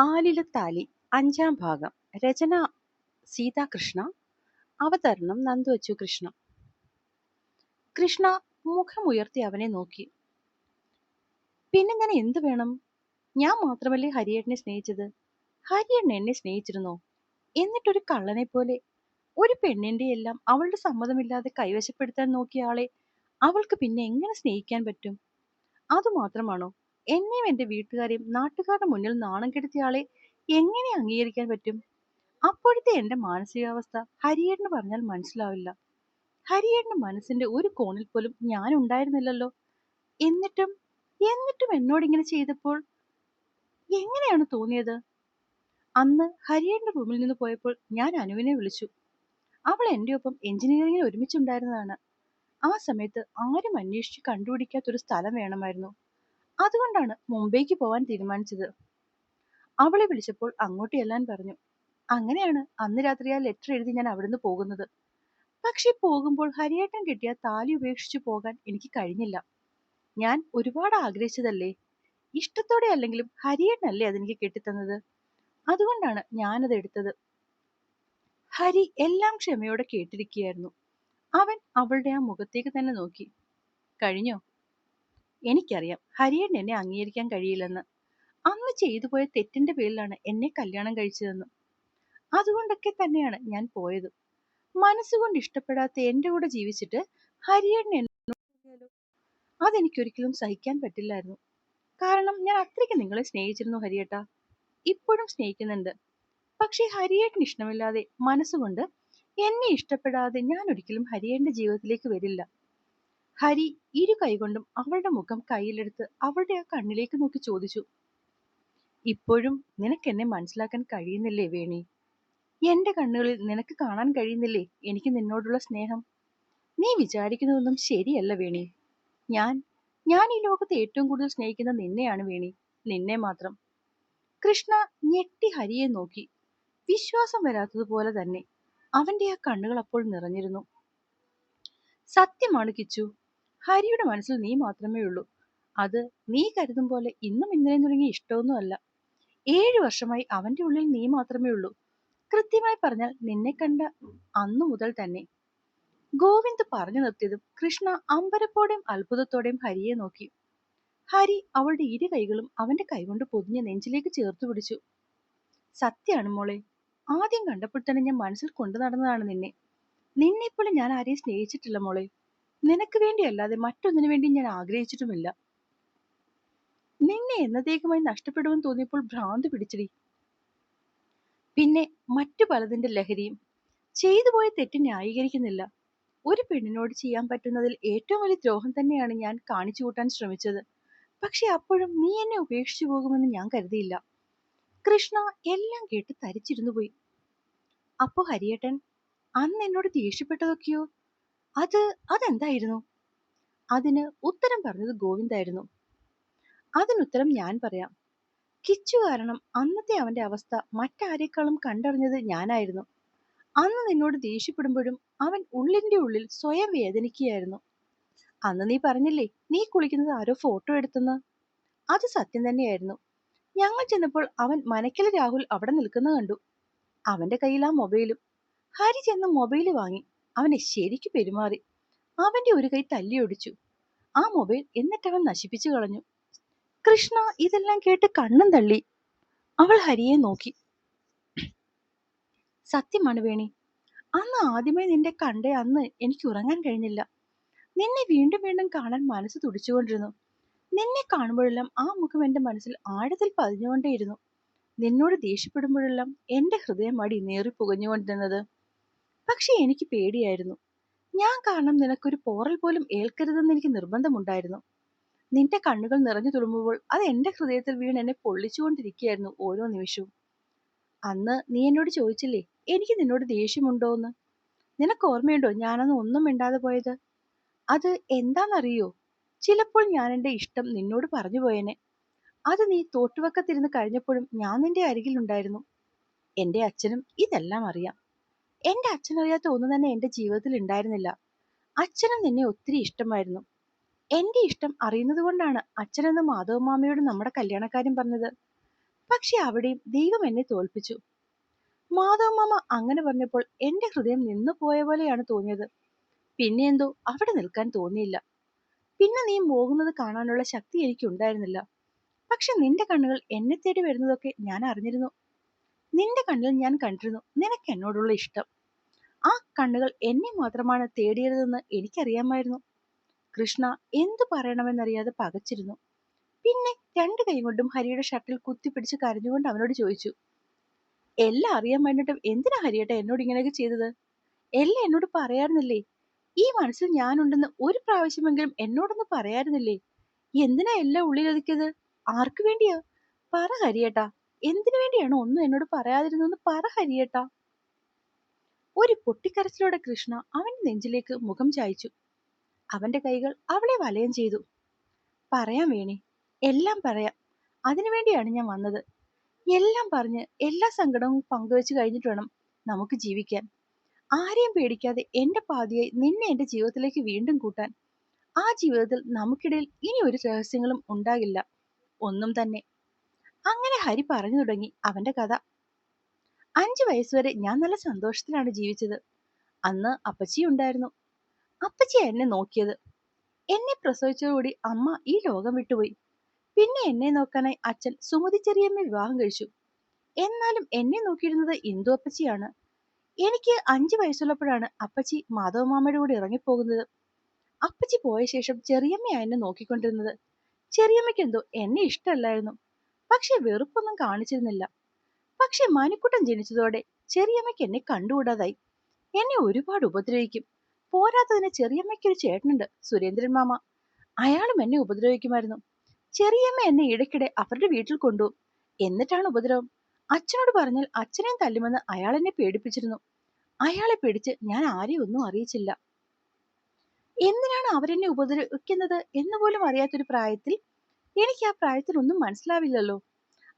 ആലിലത്താലി അഞ്ചാം ഭാഗം. രചന സീതാകൃഷ്ണ. അവതരണം നന്ദു കൃഷ്ണ. കൃഷ്ണ മുഖമുയർത്തി അവനെ നോക്കി. പിന്നെ ഞാൻ എന്തു വേണം? ഞാൻ മാത്രമല്ലേ ഹരിയേട്ടനെ സ്നേഹിച്ചത്? ഹരിയേട്ടൻ എന്നെ സ്നേഹിച്ചിരുന്നോ? എന്നിട്ടൊരു കള്ളനെ പോലെ ഒരു പെണ്ണിന്റെ എല്ലാം അവളുടെ സമ്മതമില്ലാതെ കൈവശപ്പെടുത്താൻ നോക്കിയ ആളെ അവൾക്ക് പിന്നെ എങ്ങനെ സ്നേഹിക്കാൻ പറ്റും? അതുമാത്രമാണോ, എന്നെയും എന്റെ വീട്ടുകാരെയും നാട്ടുകാരുടെ മുന്നിൽ നാണം കെടുത്തിയ ആളെ എങ്ങനെ അംഗീകരിക്കാൻ പറ്റും? അപ്പോഴത്തെ എന്റെ മാനസികാവസ്ഥ ഹരിയേട്ടന് പറഞ്ഞാൽ മനസ്സിലാവില്ല. ഹരിയേട്ടന്റെ മനസ്സിന്റെ ഒരു കോണിൽ പോലും ഞാൻ ഉണ്ടായിരുന്നില്ലല്ലോ. എന്നിട്ടും എന്നിട്ടും എന്നോടിങ്ങനെ ചെയ്തപ്പോൾ എങ്ങനെയാണ് തോന്നിയത്? അന്ന് ഹരിയേട്ടന്റെ റൂമിൽ നിന്ന് പോയപ്പോൾ ഞാൻ അനുവിനെ വിളിച്ചു. അവൾ എന്റെ ഒപ്പം എഞ്ചിനീയറിംഗിൽ ഒരുമിച്ചുണ്ടായിരുന്നതാണ്. ആ സമയത്ത് ആരും അന്വേഷിച്ച് കണ്ടുപിടിക്കാത്തൊരു സ്ഥലം വേണമായിരുന്നു. അതുകൊണ്ടാണ് മുംബൈക്ക് പോവാൻ തീരുമാനിച്ചത്. അവളെ വിളിച്ചപ്പോൾ അങ്ങോട്ട് ചെല്ലാൻ പറഞ്ഞു. അങ്ങനെയാണ് അന്ന് രാത്രി ആ ലെറ്റർ എഴുതി ഞാൻ അവിടുന്ന് പോകുന്നത്. പക്ഷെ പോകുമ്പോൾ ഹരിയേട്ടൻ കിട്ടിയ താലി ഉപേക്ഷിച്ചു പോകാൻ എനിക്ക് കഴിഞ്ഞില്ല. ഞാൻ ഒരുപാട് ആഗ്രഹിച്ചതല്ലേ. ഇഷ്ടത്തോടെ അല്ലെങ്കിലും ഹരിയേട്ടനല്ലേ അതെനിക്ക് കെട്ടിത്തന്നത്. അതുകൊണ്ടാണ് ഞാനത് എടുത്തത്. ഹരി എല്ലാം ക്ഷമയോടെ കേട്ടിരിക്കുകയായിരുന്നു. അവൻ അവളുടെ ആ മുഖത്തേക്ക് തന്നെ നോക്കി. കഴിഞ്ഞോ? എനിക്കറിയാം ഹരിയേട്ടൻ എന്നെ അംഗീകരിക്കാൻ കഴിയില്ലെന്ന്. അന്ന് ചെയ്തു പോയ തെറ്റിന്റെ പേരിലാണ് എന്നെ കല്യാണം കഴിച്ചതെന്ന്. അതുകൊണ്ടൊക്കെ തന്നെയാണ് ഞാൻ പോയത്. മനസ്സുകൊണ്ട് ഇഷ്ടപ്പെടാത്ത എന്റെ കൂടെ ജീവിച്ചിട്ട് ഹരിയേട്ടൻ എന്നോട് അതെനിക്കൊരിക്കലും സഹിക്കാൻ പറ്റില്ലായിരുന്നു. കാരണം ഞാൻ അത്രയ്ക്ക് നിങ്ങളെ സ്നേഹിച്ചിരുന്നു ഹരിയേട്ടാ. ഇപ്പോഴും സ്നേഹിക്കുന്നുണ്ട്. പക്ഷെ ഹരിയേട്ടന് ഇഷ്ടമില്ലാതെ മനസ്സുകൊണ്ട് എന്നെ ഇഷ്ടപ്പെടാതെ ഞാൻ ഒരിക്കലും ഹരിയേട്ടന്റെ ജീവിതത്തിലേക്ക് വരില്ല. ഹരി ഇരു കൈകൊണ്ടും അവളുടെ മുഖം കയ്യിലെടുത്ത് അവളുടെ ആ കണ്ണിലേക്ക് നോക്കി ചോദിച്ചു. ഇപ്പോഴും നിനക്ക് എന്നെ മനസ്സിലാക്കാൻ കഴിയുന്നില്ലേ വേണി? എന്റെ കണ്ണുകളിൽ നിനക്ക് കാണാൻ കഴിയുന്നില്ലേ എനിക്ക് നിന്നോടുള്ള സ്നേഹം? നീ വിചാരിക്കുന്നതൊന്നും ശരിയല്ല വേണി. ഞാൻ ഞാൻ ഈ ലോകത്ത് ഏറ്റവും കൂടുതൽ സ്നേഹിക്കുന്ന നിന്നെയാണ് വേണി. നിന്നെ മാത്രം. കൃഷ്ണ ഞെട്ടി ഹരിയെ നോക്കി. വിശ്വാസം വരാത്തതുപോലെ തന്നെ അവന്റെ ആ കണ്ണുകൾ അപ്പോൾ നിറഞ്ഞിരുന്നു. സത്യമാണ് കിച്ചു. ഹരിയുടെ മനസ്സിൽ നീ മാത്രമേ ഉള്ളൂ. അത് നീ കരുതും പോലെ ഇന്നും ഇന്നലെ തുടങ്ങിയ ഇഷ്ടമൊന്നുമല്ല. 7 വർഷമായി അവന്റെ ഉള്ളിൽ നീ മാത്രമേ ഉള്ളൂ. കൃത്യമായി പറഞ്ഞാൽ നിന്നെ കണ്ട അന്നു മുതൽ തന്നെ. ഗോവിന്ദ് പറഞ്ഞു നിർത്തിയതും കൃഷ്ണ അമ്പരപ്പോടെയും അത്ഭുതത്തോടെയും ഹരിയെ നോക്കി. ഹരി അവളുടെ ഇരു കൈകളും അവന്റെ കൈകൊണ്ട് പൊതിഞ്ഞ നെഞ്ചിലേക്ക് ചേർത്തു പിടിച്ചു. സത്യാണ് മോളെ. ആദ്യം കണ്ടപ്പോൾ തന്നെ ഞാൻ മനസ്സിൽ കൊണ്ടു നടന്നതാണ് നിന്നെ. നിന്നെപ്പോലെ ഞാൻ ആരെയും സ്നേഹിച്ചിട്ടില്ല മോളെ. നിനക്ക് വേണ്ടി അല്ലാതെ മറ്റൊന്നിനു വേണ്ടി ഞാൻ ആഗ്രഹിച്ചിട്ടുമില്ല. നിന്നെ എന്നതേക്കുമായി നഷ്ടപ്പെടുമെന്ന് തോന്നിയപ്പോൾ ഭ്രാന്ത് പിടിച്ചടി. പിന്നെ മറ്റു പലതിന്റെ ലഹരിയും. ചെയ്തു പോയ തെറ്റ് ന്യായീകരിക്കുന്നില്ല. ഒരു പെണ്ണിനോട് ചെയ്യാൻ പറ്റുന്നതിൽ ഏറ്റവും വലിയ ദ്രോഹം തന്നെയാണ് ഞാൻ കാണിച്ചു കൂട്ടാൻ ശ്രമിച്ചത്. പക്ഷെ അപ്പോഴും നീ എന്നെ ഉപേക്ഷിച്ചു പോകുമെന്ന് ഞാൻ കരുതിയില്ല. കൃഷ്ണ എല്ലാം കേട്ട് തരിച്ചിരുന്നു പോയി. അപ്പോ ഹരിയേട്ടൻ അന്ന് എന്നോട് ദേഷ്യപ്പെട്ടതൊക്കെയോ? അതെന്തായിരുന്നു? അതിന് ഉത്തരം പറഞ്ഞത് ഗോവിന്ദായിരുന്നു. അതിനുത്തരം ഞാൻ പറയാം. കിച്ചു കാരണം അന്നത്തെ അവന്റെ അവസ്ഥ മറ്റാരേക്കാളും കണ്ടറിഞ്ഞത് ഞാനായിരുന്നു. അന്ന് നിന്നോട് ദേഷ്യപ്പെടുമ്പോഴും അവൻ ഉള്ളിന്റെ ഉള്ളിൽ സ്വയം വേദനിക്കുകയായിരുന്നു. അന്ന് നീ പറഞ്ഞില്ലേ നീ കുളിക്കുന്നത് ആരോ ഫോട്ടോ എടുത്തെന്ന്. അത് സത്യം തന്നെയായിരുന്നു. ഞങ്ങൾ ചെന്നപ്പോൾ അവൻ മനക്കല് രാഹുൽ അവിടെ നിൽക്കുന്ന കണ്ടു. അവന്റെ കയ്യിൽ ആ മൊബൈലും. ഹരി ചെന്ന് മൊബൈല് വാങ്ങി അവനെ ശരിക്കു പെരുമാറി. അവന്റെ ഒരു കൈ തല്ലിയൊടിച്ചു ആ മൊബൈൽ. എന്നിട്ടവൻ നശിപ്പിച്ചു കളഞ്ഞു. കൃഷ്ണ ഇതെല്ലാം കേട്ട് കണ്ണും തള്ളി. അവൾ ഹരിയെ നോക്കി. സത്യമാണ് വേണി. അന്ന് ആദ്യമായി നിന്റെ കണ്ടേ അന്ന് എനിക്ക് ഉറങ്ങാൻ കഴിഞ്ഞില്ല. നിന്നെ വീണ്ടും വീണ്ടും കാണാൻ മനസ്സ് തുടിച്ചുകൊണ്ടിരുന്നു. നിന്നെ കാണുമ്പോഴെല്ലാം ആ മുഖം എന്റെ മനസ്സിൽ ആഴത്തിൽ പതിഞ്ഞുകൊണ്ടേയിരുന്നു. നിന്നോട് ദേഷ്യപ്പെടുമ്പോഴെല്ലാം എന്റെ ഹൃദയം നേറി പുകഞ്ഞുകൊണ്ടിരുന്നത്. പക്ഷെ എനിക്ക് പേടിയായിരുന്നു. ഞാൻ കാരണം നിനക്കൊരു പോറൽ പോലും ഏൽക്കരുതെന്ന് എനിക്ക് നിർബന്ധമുണ്ടായിരുന്നു. നിന്റെ കണ്ണുകൾ നിറഞ്ഞു തുളുമ്പുമ്പോൾ അത് എന്റെ ഹൃദയത്തിൽ വീണ് എന്നെ പൊള്ളിച്ചുകൊണ്ടിരിക്കുകയായിരുന്നു ഓരോ നിമിഷവും. അന്ന് നീ എന്നോട് ചോദിച്ചില്ലേ എനിക്ക് നിന്നോട് ദേഷ്യമുണ്ടോന്ന്? നിനക്ക് ഓർമ്മയുണ്ടോ ഞാനന്ന് ഒന്നും മിണ്ടാതെ പോയത്? അത് എന്താണെന്നറിയോ? ചിലപ്പോൾ ഞാൻ എന്റെ ഇഷ്ടം നിന്നോട് പറഞ്ഞു പോയേനെ. അത് നീ തോട്ടുവക്കത്തിരുന്ന് കഴിഞ്ഞപ്പോഴും ഞാൻ നിന്റെ അരികിൽ ഉണ്ടായിരുന്നു. എന്റെ അച്ഛനും ഇതെല്ലാം അറിയാം. എന്റെ അച്ഛനറിയാത്ത ഒന്നും തന്നെ എന്റെ ജീവിതത്തിൽ ഉണ്ടായിരുന്നില്ല. അച്ഛനും നിന്നെ ഒത്തിരി ഇഷ്ടമായിരുന്നു. എന്റെ ഇഷ്ടം അറിയുന്നത് കൊണ്ടാണ് അച്ഛനെന്ന് മാധവമാമയോട് നമ്മുടെ കല്യാണക്കാര്യം പറഞ്ഞത്. പക്ഷെ അവിടെയും ദൈവം എന്നെ തോൽപ്പിച്ചു. മാധവ മാമ അങ്ങനെ പറഞ്ഞപ്പോൾ എന്റെ ഹൃദയം നിന്നു പോയ പോലെയാണ് തോന്നിയത്. പിന്നെ എന്തോ അവിടെ നിൽക്കാൻ തോന്നിയില്ല. പിന്നെ നീ പോകുന്നത് കാണാനുള്ള ശക്തി എനിക്ക് ഉണ്ടായിരുന്നില്ല. പക്ഷെ നിന്റെ കണ്ണുകൾ എന്നെ തേടി വരുന്നതൊക്കെ ഞാൻ അറിഞ്ഞിരുന്നു. നിന്റെ കണ്ണിൽ ഞാൻ കണ്ടിരുന്നു നിനക്ക് എന്നോടുള്ള ഇഷ്ടം. ആ കണ്ണുകൾ എന്നെ മാത്രമാണ് തേടിയതെന്ന് എനിക്കറിയാമായിരുന്നു. കൃഷ്ണ എന്തു പറയണമെന്നറിയാതെ പകച്ചിരുന്നു. പിന്നെ രണ്ട് കൈ കൊണ്ടും ഹരിയുടെ ഷർട്ടിൽ കുത്തിപ്പിടിച്ച് കരഞ്ഞുകൊണ്ട് അവനോട് ചോദിച്ചു, എല്ലാം അറിയാൻ വേണ്ടിട്ടും എന്തിനാ ഹരിയേട്ട എന്നോട് ഇങ്ങനെയൊക്കെ ചെയ്തത്? എല്ലാം എന്നോട് പറയാറുന്നില്ലേ? ഈ മനസ്സിൽ ഞാനുണ്ടെന്ന് ഒരു പ്രാവശ്യമെങ്കിലും എന്നോടൊന്ന് പറയാറുന്നില്ലേ? എന്തിനാ എല്ലാം ഉള്ളിലൊതുക്കിയത്? ആർക്കു വേണ്ടിയാ? പറ ഹരിയേട്ടാ, എന്തിനു വേണ്ടിയാണ് ഒന്നും എന്നോട് പറയാതിരുന്നെന്ന് പറ ഹരിയേട്ടാ. ഒരു പൊട്ടിക്കരച്ചിലോടെ കൃഷ്ണ അവന്റെ നെഞ്ചിലേക്ക് മുഖം ചായച്ചു. അവന്റെ കൈകൾ അവളെ വലയം ചെയ്തു. പറയാം വേണി, എല്ലാം പറയാം. അതിനുവേണ്ടിയാണ് ഞാൻ വന്നത്. എല്ലാം പറഞ്ഞ് എല്ലാ സങ്കടവും പങ്കുവെച്ച് കഴിഞ്ഞിട്ട് വേണം നമുക്ക് ജീവിക്കാൻ. ആരെയും പേടിക്കാതെ എന്റെ പാതിയായി നിന്നെ എന്റെ ജീവിതത്തിലേക്ക് വീണ്ടും കൂട്ടാൻ. ആ ജീവിതത്തിൽ നമുക്കിടയിൽ ഇനി ഒരു രഹസ്യങ്ങളും ഉണ്ടാകില്ല, ഒന്നും തന്നെ. അങ്ങനെ ഹരി പറഞ്ഞു തുടങ്ങി അവന്റെ കഥ. 5 വയസ്സുവരെ ഞാൻ നല്ല സന്തോഷത്തിലാണ് ജീവിച്ചത്. അന്ന് അപ്പച്ചി ഉണ്ടായിരുന്നു. അപ്പച്ചി എന്നെ നോക്കിയത്. എന്നെ പ്രസവിച്ചതോടുകൂടി അമ്മ ഈ ലോകം വിട്ടുപോയി. പിന്നെ എന്നെ നോക്കാനായി അച്ഛൻ സുമതി ചെറിയമ്മ വിവാഹം കഴിച്ചു. എന്നാലും എന്നെ നോക്കിയിരുന്നത് ഇന്ദു അപ്പച്ചിയാണ്. എനിക്ക് 5 വയസ്സുള്ളപ്പോഴാണ് അപ്പച്ചി മാധവമാമയുടെ കൂടെ ഇറങ്ങിപ്പോകുന്നത്. അപ്പച്ചി പോയ ശേഷം ചെറിയമ്മയാ എന്നെ നോക്കിക്കൊണ്ടിരുന്നത്. ചെറിയമ്മയ്ക്ക് എന്തോ എന്നെ ഇഷ്ടമല്ലായിരുന്നു. പക്ഷെ വെറുപ്പൊന്നും കാണിച്ചിരുന്നില്ല. പക്ഷെ മണിക്കുട്ടൻ ജനിച്ചതോടെ ചെറിയമ്മയ്ക്ക് എന്നെ കണ്ടുകൂടാതായി. എന്നെ ഒരുപാട് ഉപദ്രവിക്കും. പോരാത്തതിന് ചെറിയമ്മയ്ക്കൊരു ചേട്ടനുണ്ട്, സുരേന്ദ്രൻ മാമ. അയാളും എന്നെ ഉപദ്രവിക്കുമായിരുന്നു. ചെറിയമ്മ എന്നെ ഇടയ്ക്കിടെ അവരുടെ വീട്ടിൽ കൊണ്ടുപോകും. എന്നിട്ടാണ് ഉപദ്രവം. അച്ഛനോട് പറഞ്ഞാൽ അച്ഛനെയും തല്ലുമെന്ന് അയാൾ എന്നെ പേടിപ്പിച്ചിരുന്നു. അയാളെ പിടിച്ച് ഞാൻ ആരെയും ഒന്നും അറിയിച്ചില്ല. എന്തിനാണ് അവരെന്നെ ഉപദ്രവിക്കുന്നത് എന്ന് പോലും അറിയാത്തൊരു പ്രായത്തിൽ, എനിക്ക് ആ പ്രായത്തിൽ ഒന്നും മനസ്സിലാവില്ലല്ലോ.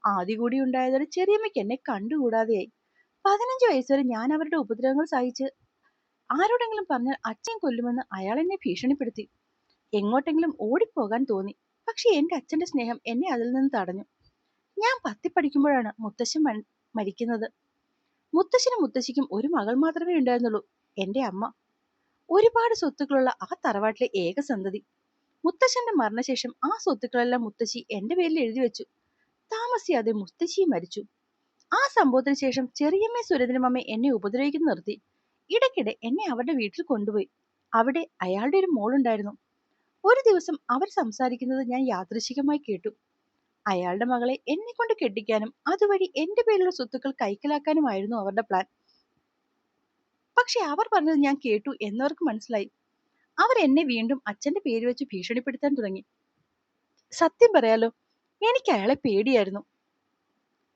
ആദ്യ കൂടി ഉണ്ടായതോടെ ചെറിയമ്മയ്ക്ക് എന്നെ കണ്ടുകൂടാതെയായി. 15 വയസ്സുവരെ ഞാൻ അവരുടെ ഉപദ്രവങ്ങൾ സഹിച്ച് ആരോടെങ്കിലും പറഞ്ഞാൽ അച്ഛൻ കൊല്ലുമെന്ന് അയാൾ എന്നെ ഭീഷണിപ്പെടുത്തി. എങ്ങോട്ടെങ്കിലും ഓടിപ്പോകാൻ തോന്നി. പക്ഷെ എന്റെ അച്ഛന്റെ സ്നേഹം എന്നെ അതിൽ നിന്ന് തടഞ്ഞു. ഞാൻ 10ൽ പഠിക്കുമ്പോഴാണ് മുത്തശ്ശൻ മരിക്കുന്നത്. മുത്തശ്ശനും മുത്തശ്ശിക്കും ഒരു മകൾ മാത്രമേ ഉണ്ടായിരുന്നുള്ളൂ, എന്റെ അമ്മ. ഒരുപാട് സ്വത്തുക്കളുള്ള ആ തറവാട്ടിലെ ഏക സന്തതി. മുത്തശ്ശന്റെ മരണശേഷം ആ സ്വത്തുക്കളെല്ലാം മുത്തശ്ശി എന്റെ പേരിൽ എഴുതി വെച്ചു. താമസിയാതെ മുത്തശ്ശിയും മരിച്ചു. ആ സംഭവത്തിന് ശേഷം ചെറിയമ്മ സുരേന്ദ്രമമ്മ എന്നെ ഉപദ്രവിക്കുന്ന നിർത്തി. ഇടയ്ക്കിടെ എന്നെ അവരുടെ വീട്ടിൽ കൊണ്ടുപോയി. അവിടെ അയാളുടെ ഒരു മോളുണ്ടായിരുന്നു. ഒരു ദിവസം അവർ സംസാരിക്കുന്നത് ഞാൻ യാദൃശ്ചികമായി കേട്ടു. അയാളുടെ മകളെ എന്നെ കൊണ്ട് കെട്ടിക്കാനും അതുവഴി എന്റെ പേരിലുള്ള സ്വത്തുക്കൾ കൈക്കലാക്കാനുമായിരുന്നു അവരുടെ പ്ലാൻ. പക്ഷെ അവർ പറഞ്ഞത് ഞാൻ കേട്ടു എന്നവർക്ക് മനസ്സിലായി. അവർ എന്നെ വീണ്ടും അച്ഛന്റെ പേര് വെച്ച് ഭീഷണിപ്പെടുത്താൻ തുടങ്ങി. സത്യം പറയാലോ, എനിക്ക് അയാളെ പേടിയായിരുന്നു.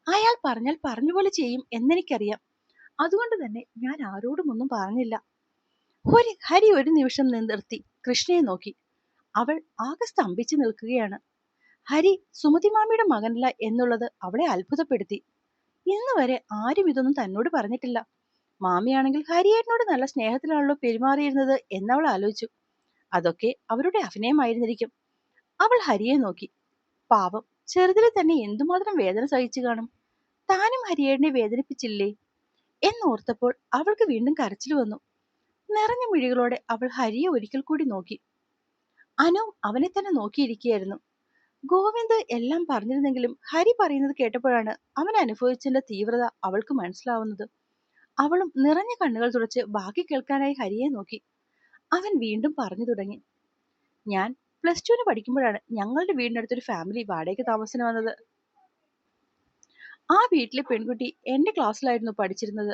അയാൾ പറഞ്ഞാൽ പറഞ്ഞ ചെയ്യും എന്നെനിക്കറിയാം. അതുകൊണ്ട് തന്നെ ഞാൻ ആരോടും ഒന്നും പറഞ്ഞില്ല. ഹരി ഒരു നിമിഷം നിർത്തി കൃഷ്ണയെ നോക്കി. അവൾ ആകെ സ്തംഭിച്ചു നിൽക്കുകയാണ്. ഹരി സുമതി മാമിയുടെ മകനല്ല എന്നുള്ളത് അവളെ അത്ഭുതപ്പെടുത്തി. ഇന്ന് വരെ ആരും ഇതൊന്നും തന്നോട് പറഞ്ഞിട്ടില്ല. മാമിയാണെങ്കിൽ ഹരിയേട്ടനോട് നല്ല സ്നേഹത്തിലാണല്ലോ പെരുമാറിയിരുന്നത് എന്നവൾ ആലോചിച്ചു. അതൊക്കെ അവരുടെ അഭിനയമായിരുന്നിരിക്കും. അവൾ ഹരിയെ നോക്കി. പാവം, ചെറുതിലെ തന്നെ എന്തുമാത്രം വേദന സഹിച്ചു കാണും. താനും ഹരിയേട്ടനെ വേദനിപ്പിച്ചില്ലേ എന്നോർത്തപ്പോൾ അവൾക്ക് വീണ്ടും കരച്ചിൽ വന്നു. നിറഞ്ഞ മിഴികളോടെ അവൾ ഹരിയെ ഒരിക്കൽ കൂടി നോക്കി. അനു അവനെ തന്നെ നോക്കിയിരിക്കുകയായിരുന്നു. ഗോവിന്ദ് എല്ലാം പറഞ്ഞിരുന്നെങ്കിലും ഹരി പറയുന്നത് കേട്ടപ്പോഴാണ് അവൻ അനുഭവിച്ചതിന്റെ തീവ്രത അവൾക്ക് മനസ്സിലാവുന്നത്. അവളും നിറഞ്ഞ കണ്ണുകൾ തുടച്ച് ബാക്കി കേൾക്കാനായി ഹരിയെ നോക്കി. അവൻ വീണ്ടും പറഞ്ഞു തുടങ്ങി. ഞാൻ +2 പഠിക്കുമ്പോഴാണ് ഞങ്ങളുടെ വീടിനടുത്തൊരു ഫാമിലി വാടകയ്ക്ക് താമസത്തിന് വന്നത്. ആ വീട്ടിലെ പെൺകുട്ടി എന്റെ ക്ലാസ്സിലായിരുന്നു പഠിച്ചിരുന്നത്.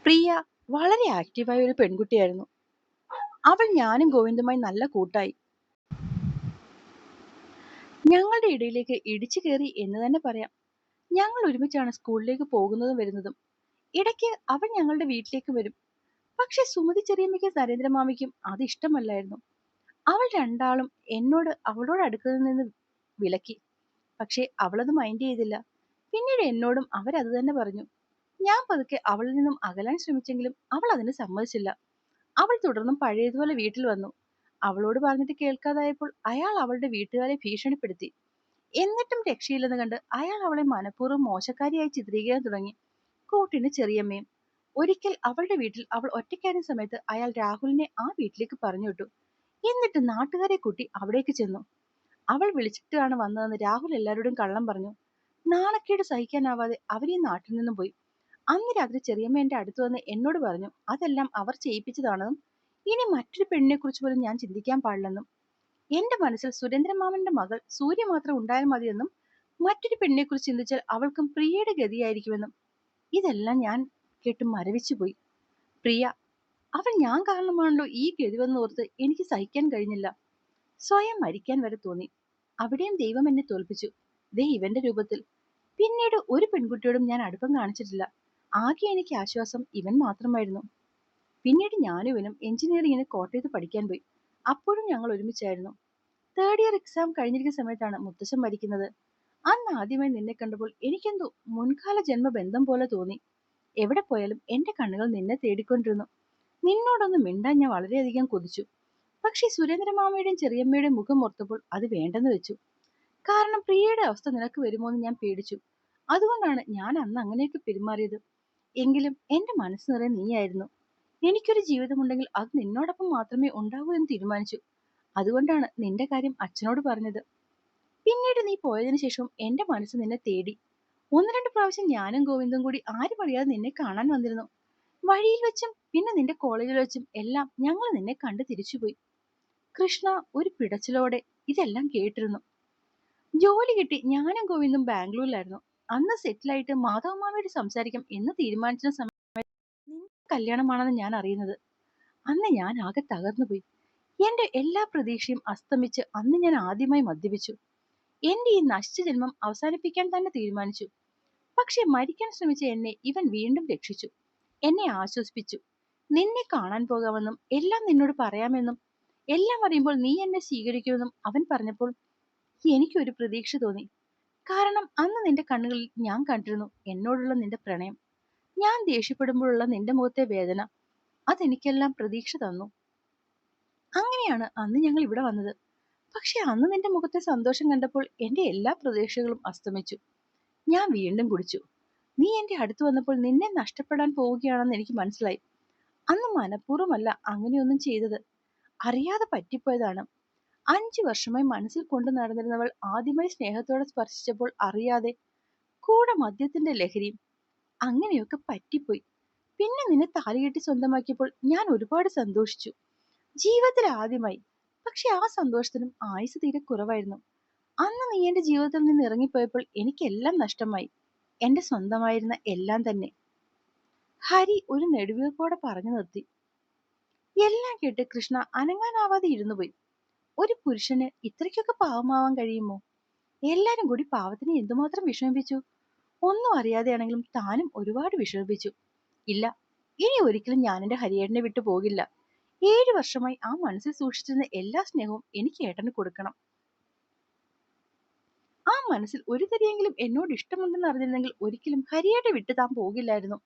പ്രിയ വളരെ ആക്റ്റീവായ ഒരു പെൺകുട്ടിയായിരുന്നു. അവൾ ഞാനും ഗോവിന്ദുമായി നല്ല കൂട്ടായി. ഞങ്ങളുടെ ഇടയിലേക്ക് ഇടിച്ചു കയറി എന്ന് തന്നെ പറയാം. ഞങ്ങൾ ഒരുമിച്ചാണ് സ്കൂളിലേക്ക് പോകുന്നതും വരുന്നതും. ഇടയ്ക്ക് അവൾ ഞങ്ങളുടെ വീട്ടിലേക്ക് വരും. പക്ഷെ സുമതി ചെറിയമ്മയ്ക്കും നരേന്ദ്രമാമിക്കും അത് ഇഷ്ടമല്ലായിരുന്നു. അവൾ രണ്ടാളും അവളോട് അടുക്കുന്നതിൽ നിന്ന് വിലക്കി. പക്ഷെ അവളത് മൈൻഡ് ചെയ്തില്ല. പിന്നീട് എന്നോടും അവരത് തന്നെ പറഞ്ഞു. ഞാൻ പതുക്കെ അവളിൽ നിന്നും അകലാൻ ശ്രമിച്ചെങ്കിലും അവൾ അതിന് സമ്മതിച്ചില്ല. അവൾ തുടർന്നും പഴയതുപോലെ വീട്ടിൽ വന്നു. അവളോട് പറഞ്ഞിട്ട് കേൾക്കാതായപ്പോൾ അയാൾ അവളുടെ വീട്ടുകാരെ ഭീഷണിപ്പെടുത്തി. എന്നിട്ടും രക്ഷയില്ലെന്ന് കണ്ട് അയാൾ അവളെ മനഃപൂർവ്വം മോശക്കാരിയായി ചിത്രീകരിക്കാൻ തുടങ്ങി. കൂട്ടിന് ചെറിയമ്മയും. ഒരിക്കൽ അവളുടെ വീട്ടിൽ അവൾ ഒറ്റയ്ക്കായിരുന്ന സമയത്ത് അയാൾ രാഹുലിനെ ആ വീട്ടിലേക്ക് പറഞ്ഞു വിട്ടു. എന്നിട്ട് നാട്ടുകാരെ കൂട്ടി അവിടേക്ക് ചെന്നു. അവൾ വിളിച്ചിട്ടാണ് വന്നതെന്ന് രാഹുൽ എല്ലാവരോടും കള്ളം പറഞ്ഞു. നാണക്കേട് സഹിക്കാനാവാതെ അവർ ഈ നാട്ടിൽ നിന്നും പോയി. അന്ന് രാത്രി ചെറിയമ്മ എന്റെ അടുത്ത് വന്ന് എന്നോട് പറഞ്ഞു അതെല്ലാം അവർ ചെയ്യിപ്പിച്ചതാണെന്നും ഇനി മറ്റൊരു പെണ്ണിനെ കുറിച്ച് പോലും ഞാൻ ചിന്തിക്കാൻ പാടില്ലെന്നും എന്റെ മനസ്സിൽ സുരേന്ദ്രമാമന്റെ മകൾ സൂര്യ മാത്രം ഉണ്ടായാൽ മതിയെന്നും മറ്റൊരു പെണ്ണിനെ കുറിച്ച് ചിന്തിച്ചാൽ അവൾക്കും പ്രിയയുടെ ഗതിയായിരിക്കുമെന്നും. ഇതെല്ലാം ഞാൻ കേട്ട് മരവിച്ചുപോയി. പ്രിയ, അവൾ ഞാൻ കാരണമാണല്ലോ ഈ ഗതി വന്നോർത്ത് എനിക്ക് സഹിക്കാൻ കഴിഞ്ഞില്ല. സ്വയം മരിക്കാൻ വരെ തോന്നി. അവിടെയും ദൈവം എന്നെ തോൽപ്പിച്ചു. ദേ ഇവന്റെ രൂപത്തിൽ. പിന്നീട് ഒരു പെൺകുട്ടിയോടും ഞാൻ അടുപ്പം കാണിച്ചിട്ടില്ല. ആകെ എനിക്ക് ആശ്വാസം ഇവൻ മാത്രമായിരുന്നു. പിന്നീട് ഞാനും ഇവനും എഞ്ചിനീയറിംഗിന് കോട്ടയത്ത് പഠിക്കാൻ പോയി. അപ്പോഴും ഞങ്ങൾ ഒരുമിച്ചായിരുന്നു. തേർഡ് ഇയർ എക്സാം കഴിഞ്ഞിരിക്കുന്ന സമയത്താണ് മുത്തശ്ശൻ മരിക്കുന്നത്. അന്ന് ആദ്യമായി നിന്നെ കണ്ടപ്പോൾ എനിക്കെന്തോ മുൻകാല ജന്മബന്ധം പോലെ തോന്നി. എവിടെ പോയാലും എന്റെ കണ്ണുകൾ നിന്നെ തേടിക്കൊണ്ടിരുന്നു. നിന്നോടൊന്ന് മിണ്ടാൻ ഞാൻ വളരെയധികം കൊതിച്ചു. പക്ഷേ സുരേന്ദ്രമാമയുടെയും ചെറിയമ്മയുടെയും മുഖം ഓർത്തപ്പോൾ അത് വേണ്ടെന്ന് വെച്ചു. കാരണം പ്രിയയുടെ അവസ്ഥ നിനക്ക് വരുമോന്ന് ഞാൻ പേടിച്ചു. അതുകൊണ്ടാണ് ഞാൻ അന്ന് അങ്ങനെയൊക്കെ പെരുമാറിയത്. എങ്കിലും എന്റെ മനസ്സ് നിറയെ നീയായിരുന്നു. എനിക്കൊരു ജീവിതമുണ്ടെങ്കിൽ അത് നിന്നോടൊപ്പം മാത്രമേ ഉണ്ടാവൂ എന്ന് തീരുമാനിച്ചു. അതുകൊണ്ടാണ് നിന്റെ കാര്യം അച്ഛനോട് പറഞ്ഞത്. പിന്നീട് നീ പോയതിനു ശേഷവും എന്റെ മനസ്സ് നിന്നെ തേടി. ഒന്ന് രണ്ട് പ്രാവശ്യം ഞാനും ഗോവിന്ദും കൂടി ആരും അറിയാതെ നിന്നെ കാണാൻ വന്നിരുന്നു. വഴിയിൽ വെച്ചും പിന്നെ നിന്റെ കോളേജിൽ വെച്ചും എല്ലാം ഞങ്ങൾ നിന്നെ കണ്ട് തിരിച്ചുപോയി. കൃഷ്ണ ഒരു പിടച്ചിലോടെ ഇതെല്ലാം കേട്ടിരുന്നു. ജോലി കിട്ടി ഞാനും ഗോവിന്ദും ബാംഗ്ലൂരിലായിരുന്നു. അന്ന് സെറ്റിലായിട്ട് മാധവമാമയോട് സംസാരിക്കാം എന്ന് തീരുമാനിച്ച സമയത്ത് നിന്റെ കല്യാണമാണെന്ന് ഞാൻ അറിയുന്നത്. അന്ന് ഞാൻ ആകെ തകർന്നുപോയി. എന്റെ എല്ലാ പ്രതീക്ഷയും അസ്തമിച്ച് അന്ന് ഞാൻ ആദ്യമായി മദ്യപിച്ചു. എന്റെ ഈ നശിച്ച ജന്മം അവസാനിപ്പിക്കാൻ തന്നെ തീരുമാനിച്ചു. പക്ഷെ മരിക്കാൻ ശ്രമിച്ച എന്നെ ഇവൻ വീണ്ടും രക്ഷിച്ചു. എന്നെ ആശ്വസിപ്പിച്ചു. നിന്നെ കാണാൻ പോകാമെന്നും എല്ലാം നിന്നോട് പറയാമെന്നും എല്ലാം അറിയുമ്പോൾ നീ എന്നെ സ്വീകരിക്കുമെന്നും അവൻ പറഞ്ഞപ്പോൾ എനിക്കൊരു പ്രതീക്ഷ തോന്നി. കാരണം അന്ന് നിന്റെ കണ്ണുകളിൽ ഞാൻ കണ്ടിരുന്നു എന്നോടുള്ള നിന്റെ പ്രണയം. ഞാൻ ദേഷ്യപ്പെടുമ്പോഴുള്ള നിന്റെ മുഖത്തെ വേദന. അതെനിക്കെല്ലാം പ്രതീക്ഷ തന്നു. അങ്ങനെയാണ് അന്ന് ഞങ്ങൾ ഇവിടെ വന്നത്. പക്ഷെ അന്ന് നിന്റെ മുഖത്തെ സന്തോഷം കണ്ടപ്പോൾ എന്റെ എല്ലാ പ്രതീക്ഷകളും അസ്തമിച്ചു. ഞാൻ വീണ്ടും കുടിച്ചു. നീ എന്റെ അടുത്ത് വന്നപ്പോൾ നിന്നെ നഷ്ടപ്പെടാൻ പോവുകയാണെന്ന് എനിക്ക് മനസ്സിലായി. അന്ന് മനഃപൂർവ്വമല്ല അങ്ങനെയൊന്നും ചെയ്തത്. അറിയാതെ പറ്റിപ്പോയതാണ്. 5 വർഷമായി മനസ്സിൽ കൊണ്ടു നടന്നിരുന്നവൾ ആദ്യമായി സ്നേഹത്തോടെ സ്പർശിച്ചപ്പോൾ അറിയാതെ കൂടെ മദ്യത്തിന്റെ ലഹരിയും. അങ്ങനെയൊക്കെ പറ്റിപ്പോയി. പിന്നെ നിന്നെ താലികെട്ടി സ്വന്തമാക്കിയപ്പോൾ ഞാൻ ഒരുപാട് സന്തോഷിച്ചു. ജീവിതത്തിൽ ആദ്യമായി. പക്ഷെ ആ സന്തോഷത്തിനും ആയുസ് തീരെ കുറവായിരുന്നു. അന്ന് നീ എന്റെ ജീവിതത്തിൽ നിന്ന് ഇറങ്ങിപ്പോയപ്പോൾ എനിക്കെല്ലാം നഷ്ടമായി. എന്റെ സ്വന്തമായിരുന്ന എല്ലാം തന്നെ. ഹരി ഒരു നെടുവീർപ്പോടെ പറഞ്ഞു നിർത്തി. എല്ലാം കേട്ട് കൃഷ്ണ അനങ്ങാനാവാതെ ഇരുന്നുപോയി. ഒരു പുരുഷന് ഇത്രയ്ക്കൊക്കെ പാവമാവാൻ കഴിയുമോ? എല്ലാരും കൂടി പാവത്തിനെ എന്തുമാത്രം വിഷമിപ്പിച്ചു. ഒന്നും അറിയാതെയാണെങ്കിലും താനും ഒരുപാട് വിഷമിപ്പിച്ചു. ഇല്ല, ഇനി ഒരിക്കലും ഞാൻ എന്റെ ഹരിയേട്ടനെ വിട്ടു പോകില്ല. 7 വർഷമായി ആ മനസ്സിൽ സൂക്ഷിച്ചിരുന്ന എല്ലാ സ്നേഹവും എനിക്ക് ഏട്ടന് കൊടുക്കണം. ആ മനസ്സിൽ ഒരു തരിയെങ്കിലും എന്നോട് ഇഷ്ടമുണ്ടെന്ന് അറിഞ്ഞിരുന്നെങ്കിൽ ഒരിക്കലും ഹരിയേട്ടെ വിട്ട് താൻ പോകില്ലായിരുന്നു.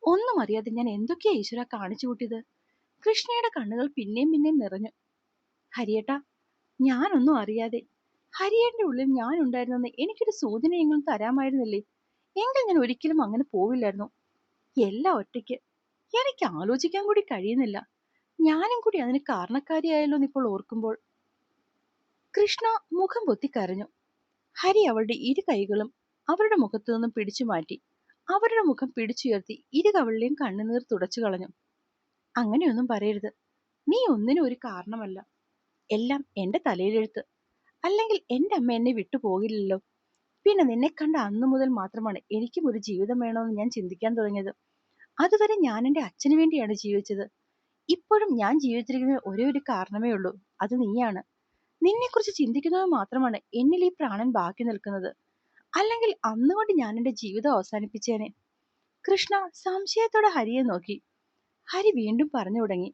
ഒന്നും അറിയാതെ ഞാൻ എന്തൊക്കെയാ ഈശ്വര കാണിച്ചു കൂട്ടിയത്. കൃഷ്ണയുടെ കണ്ണുകൾ പിന്നെയും പിന്നെയും നിറഞ്ഞു. ഹരിയേട്ടാ, ഞാനൊന്നും അറിയാതെ. ഹരിയേട്ടന്റെ ഉള്ളിൽ ഞാൻ ഉണ്ടായിരുന്നെന്ന് എനിക്കൊരു സൂചനയെങ്കിലും തരാമായിരുന്നില്ലേ? എങ്കിൽ ഞാൻ ഒരിക്കലും അങ്ങനെ പോവില്ലായിരുന്നു. എല്ലാം ഒറ്റയ്ക്ക്. എനിക്ക് ആലോചിക്കാൻ കൂടി കഴിയുന്നില്ല. ഞാനും കൂടി അതിന് കാരണക്കാരിയായല്ലോ ഇപ്പോൾ ഓർക്കുമ്പോൾ. കൃഷ്ണ മുഖം പൊത്തി കരഞ്ഞു. ഹരി അവളുടെ ഇരു കൈകളും അവരുടെ മുഖത്തു നിന്നും പിടിച്ചു മാറ്റി അവരുടെ മുഖം പിടിച്ചുയർത്തി ഇരു കവളിലെയും കണ്ണുനീർ തുടച്ചു കളഞ്ഞു. അങ്ങനെയൊന്നും പറയരുത്. നീ ഒന്നിനും ഒരു കാരണമല്ല. എല്ലാം എന്റെ തലയിലെഴുത്ത്. അല്ലെങ്കിൽ എന്റെ അമ്മ എന്നെ വിട്ടു പോകില്ലല്ലോ. പിന്നെ നിന്നെ കണ്ട അന്നു മുതൽ മാത്രമാണ് എനിക്കും ഒരു ജീവിതം വേണമെന്ന് ഞാൻ ചിന്തിക്കാൻ തുടങ്ങിയത്. അതുവരെ ഞാൻ എന്റെ അച്ഛന് വേണ്ടിയാണ് ജീവിച്ചത്. ഇപ്പോഴും ഞാൻ ജീവിച്ചിരിക്കുന്ന ഒരേ ഒരു കാരണമേ ഉള്ളൂ. അത് നീയാണ്. നിന്നെക്കുറിച്ച് ചിന്തിക്കുന്നത് മാത്രമാണ് എന്നിൽ ഈ പ്രാണൻ ബാക്കി നിൽക്കുന്നത്. അല്ലെങ്കിൽ അന്നുകൊണ്ട് ഞാൻ എന്റെ ജീവിതം അവസാനിപ്പിച്ചേനെ. കൃഷ്ണ സംശയത്തോടെ ഹരിയെ നോക്കി. ഹരി വീണ്ടും പറഞ്ഞു തുടങ്ങി.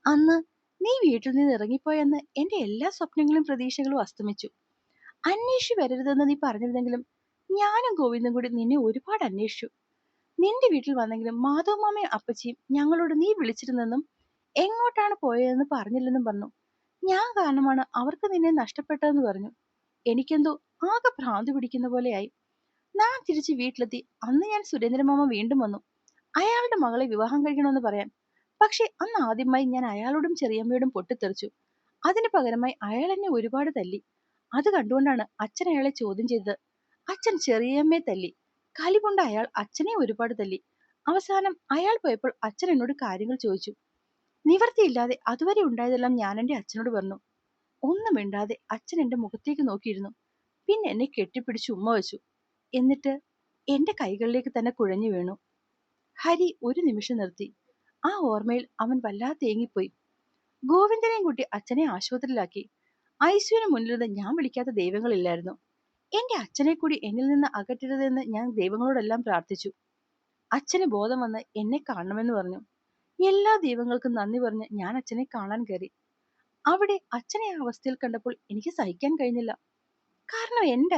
അന്ന് നീ വീട്ടിൽ നിന്ന് ഇറങ്ങിപ്പോയെന്ന് എന്റെ എല്ലാ സ്വപ്നങ്ങളും പ്രതീക്ഷകളും അസ്തമിച്ചു. അന്വേഷിച്ചു വരരുതെന്ന് നീ പറഞ്ഞിരുന്നെങ്കിലും ഞാനും ഗോവിന്ദും കൂടി നിന്നെ ഒരുപാട് അന്വേഷിച്ചു. നിന്റെ വീട്ടിൽ വന്നെങ്കിലും മാധവമാമയും അപ്പച്ചിയും ഞങ്ങളോട് നീ വിളിച്ചിരുന്നെന്നും എങ്ങോട്ടാണ് പോയതെന്ന് പറഞ്ഞില്ലെന്നും പറഞ്ഞു. ഞാൻ കാരണമാണ് അവർക്ക് നിന്നെ നഷ്ടപ്പെട്ടതെന്ന് പറഞ്ഞു. എനിക്കെന്തോ ആകെ ഭ്രാന്ത് പിടിക്കുന്ന പോലെയായി. ഞാൻ തിരിച്ച് വീട്ടിലെത്തി. അന്ന് ഞാൻ സുരേന്ദ്രമാമ വീണ്ടും വന്നു, അയാളുടെ മകളെ വിവാഹം കഴിക്കണമെന്ന് പറയാൻ. പക്ഷെ അന്ന് ആദ്യമായി ഞാൻ അയാളോടും ചെറിയമ്മയോടും പൊട്ടിത്തെറിച്ചു. അതിന് പകരമായി അയാൾ എന്നെ ഒരുപാട് തല്ലി. അത് കണ്ടുകൊണ്ടാണ് അച്ഛൻ അയാളെ ചോദ്യം ചെയ്തത്. അച്ഛൻ ചെറിയമ്മയെ തല്ലി. കലി കൊണ്ട് അയാൾ അച്ഛനെ ഒരുപാട് തല്ലി. അവസാനം അയാൾ പോയപ്പോൾ അച്ഛൻ എന്നോട് കാര്യങ്ങൾ ചോദിച്ചു. നിവർത്തിയില്ലാതെ അതുവരെ ഉണ്ടായതെല്ലാം ഞാൻ എന്റെ അച്ഛനോട് പറഞ്ഞു. ഒന്നും മിണ്ടാതെ അച്ഛൻ എന്റെ മുഖത്തേക്ക് നോക്കിയിരുന്നു. പിന്നെ എന്നെ കെട്ടിപ്പിടിച്ച് ഉമ്മ വെച്ചു. എന്നിട്ട് എന്റെ കൈകളിലേക്ക് തന്നെ കുഴഞ്ഞു വീണു. ഹരി ഒരു നിമിഷം നിർത്തി. ആ ഓർമ്മയിൽ അവൻ വല്ലാതെ തേങ്ങിപ്പോയി. ഗോവിന്ദനെയും കൂട്ടി അച്ഛനെ ആശുപത്രിയിലാക്കി. ഐസിയുവിന് മുന്നിലിരുന്ന് ഞാൻ വിളിക്കാത്ത ദൈവങ്ങളില്ലായിരുന്നു. എന്റെ അച്ഛനെ കൂടി എന്നിൽ നിന്ന് അകറ്റരുതെന്ന് ഞാൻ ദൈവങ്ങളോടെല്ലാം പ്രാർത്ഥിച്ചു. അച്ഛന് ബോധം വന്ന് എന്നെ കാണണമെന്ന് പറഞ്ഞു. എല്ലാ ദൈവങ്ങൾക്കും നന്ദി പറഞ്ഞ് ഞാൻ അച്ഛനെ കാണാൻ കയറി. അവിടെ അച്ഛനെ ആ അവസ്ഥയിൽ കണ്ടപ്പോൾ എനിക്ക് സഹിക്കാൻ കഴിഞ്ഞില്ല. കാരണം എന്റെ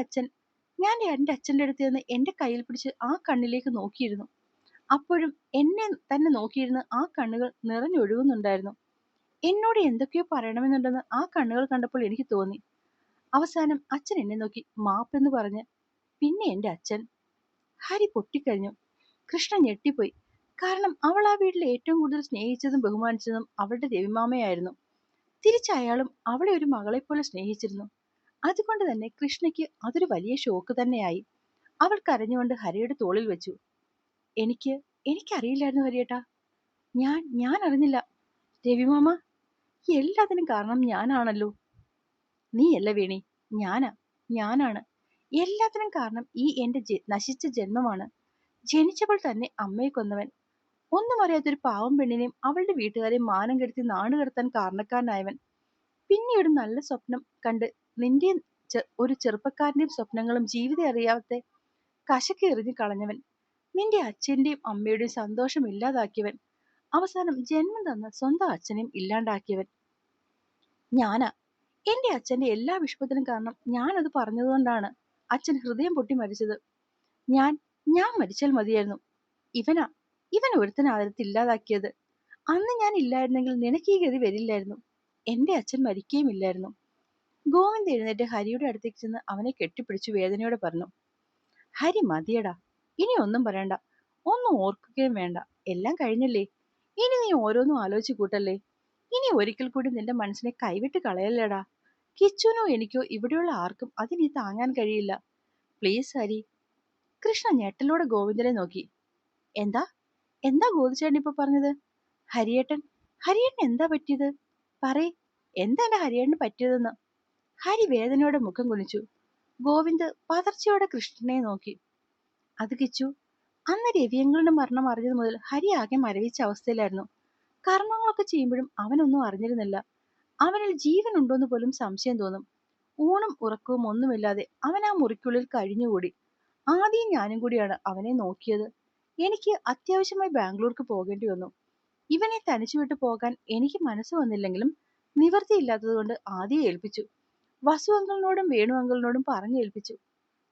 അച്ഛന്റെ അടുത്ത് നിന്ന് എന്റെ കയ്യിൽ പിടിച്ച് ആ കണ്ണിലേക്ക് നോക്കിയിരുന്നു. അപ്പോഴും എന്നെ തന്നെ നോക്കിയിരുന്ന് ആ കണ്ണുകൾ നിറഞ്ഞൊഴുകുന്നുണ്ടായിരുന്നു. എന്നോട് എന്തൊക്കെയോ പറയണമെന്നുണ്ടെന്ന് ആ കണ്ണുകൾ കണ്ടപ്പോൾ എനിക്ക് തോന്നി. അവസാനം അച്ഛൻ എന്നെ നോക്കി മാപ്പെന്ന് പറഞ്ഞ് പിന്നെ എന്റെ അച്ഛൻ. ഹരി പൊട്ടിക്കഴിഞ്ഞു. കൃഷ്ണ ഞെട്ടിപ്പോയി. കാരണം അവൾ ആ വീട്ടിൽ ഏറ്റവും കൂടുതൽ സ്നേഹിച്ചതും ബഹുമാനിച്ചതും അവളുടെ രവിമാമയായിരുന്നു. തിരിച്ച് അയാളും അവളെ ഒരു മകളെ പോലെ സ്നേഹിച്ചിരുന്നു. അതുകൊണ്ട് തന്നെ കൃഷ്ണയ്ക്ക് അതൊരു വലിയ ഷോക്ക് തന്നെയായി. അവൾ കരഞ്ഞുകൊണ്ട് ഹരിയുടെ തോളിൽ വെച്ചു. എനിക്ക് എനിക്കറിയില്ലായിരുന്നു ഹരിയേട്ടാ. ഞാൻ അറിഞ്ഞില്ല. രവിമാമ, എല്ലാത്തിനും കാരണം ഞാനാണല്ലോ. നീയല്ല വേണി, ഞാനാ ഞാനാണ് എല്ലാത്തിനും കാരണം. ഈ എന്റെ നശിച്ച ജന്മമാണ്. ജനിച്ചപ്പോൾ തന്നെ അമ്മയെ കൊന്നവൻ, ഒന്നും അറിയാത്തൊരു പാവം പെണ്ണിനെയും അവളുടെ വീട്ടുകാരെയും മാനം കെടുത്തി നാടുകടത്താൻ കാരണക്കാരനായവൻ, പിന്നെ ഒരു നല്ല സ്വപ്നം കണ്ട് നിന്റെ ഒരു ചെറുപ്പക്കാരന്റെയും സ്വപ്നങ്ങളും ജീവിതം അറിയാതെ കശക്കി എറിഞ്ഞു കളഞ്ഞവൻ, നിന്റെ അച്ഛന്റെയും അമ്മയുടെയും സന്തോഷം ഇല്ലാതാക്കിയവൻ, അവസാനം ജന്മം തന്ന സ്വന്തം അച്ഛനെയും ഇല്ലാണ്ടാക്കിയവൻ ഞാനാ. എന്റെ അച്ഛന്റെ എല്ലാ വിഷമത്തിനും കാരണം ഞാനത് പറഞ്ഞതുകൊണ്ടാണ് അച്ഛൻ ഹൃദയം പൊട്ടി മരിച്ചത്. ഞാൻ ഞാൻ മരിച്ചാൽ മതിയായിരുന്നു. ഇവനാ ഇവൻ ഒരുത്തനാദരത്ത് ഇല്ലാതാക്കിയത്. അന്ന് ഞാൻ ഇല്ലായിരുന്നെങ്കിൽ നിനക്ക് ഈ ഗതി വരില്ലായിരുന്നു. എന്റെ അച്ഛൻ മരിക്കുകയുമില്ലായിരുന്നു. ഗോവിന്ദ് എഴുന്നേറ്റ് ഹരിയുടെ അടുത്തേക്ക് ചെന്ന് അവനെ കെട്ടിപ്പിടിച്ചു വേദനയോടെ പറഞ്ഞു. ഹരി, മതിയടാ, ഇനി ഒന്നും പറയണ്ട, ഒന്നും ഓർക്കുകയും വേണ്ട. എല്ലാം കഴിഞ്ഞല്ലേ. ഇനി നീ ഓരോന്നും ആലോചിച്ച് കൂട്ടല്ലേ. ഇനി ഒരിക്കൽ കൂടി നിന്റെ മനസ്സിനെ കൈവിട്ട് കളയല്ലേടാ. കിച്ചുനോ എനിക്കോ ഇവിടെയുള്ള ആർക്കും അതിനി താങ്ങാൻ കഴിയില്ല. പ്ലീസ് ഹരി. കൃഷ്ണ ഞെട്ടലോടെ ഗോവിന്ദനെ നോക്കി. എന്താ എന്താ ഗോവിച്ചേട്ടൻ ഇപ്പൊ പറഞ്ഞത്? ഹരിയേട്ടൻ ഹരിയേട്ടൻ എന്താ പറ്റിയത്? പറയ്, എന്താ എന്റെ ഹരിയേട്ടന് പറ്റിയതെന്ന്? ഹരി വേദനയോടെ മുഖം കുനിച്ചു. ഗോവിന്ദ് പതർച്ചയോടെ കൃഷ്ണനെ നോക്കി. അത് കിച്ചു, അന്ന് രവിയങ്ങളുടെ മരണം അറിഞ്ഞത് മുതൽ ഹരി ആകെ മരവിച്ച അവസ്ഥയിലായിരുന്നു. കർമ്മങ്ങളൊക്കെ ചെയ്യുമ്പോഴും അവനൊന്നും അറിഞ്ഞിരുന്നില്ല. അവനിൽ ജീവൻ ഉണ്ടോന്ന് പോലും സംശയം തോന്നും. ഊണും ഉറക്കവും ഒന്നുമില്ലാതെ അവൻ ആ മുറിക്കുള്ളിൽ കഴിഞ്ഞുകൂടി. ആദ്യം ഞാനും കൂടിയാണ് അവനെ നോക്കിയത്. എനിക്ക് അത്യാവശ്യമായി ബാംഗ്ലൂർക്ക് പോകേണ്ടി വന്നു. ഇവനെ തനിച്ചുവിട്ട് പോകാൻ എനിക്ക് മനസ്സ് വന്നില്ലെങ്കിലും നിവൃത്തിയില്ലാത്തതുകൊണ്ട് ആദ്യം ഏൽപ്പിച്ചു. വസു അങ്കിളിനോടും വേണു അങ്കിളിനോടും പറഞ്ഞേൽപ്പിച്ചു.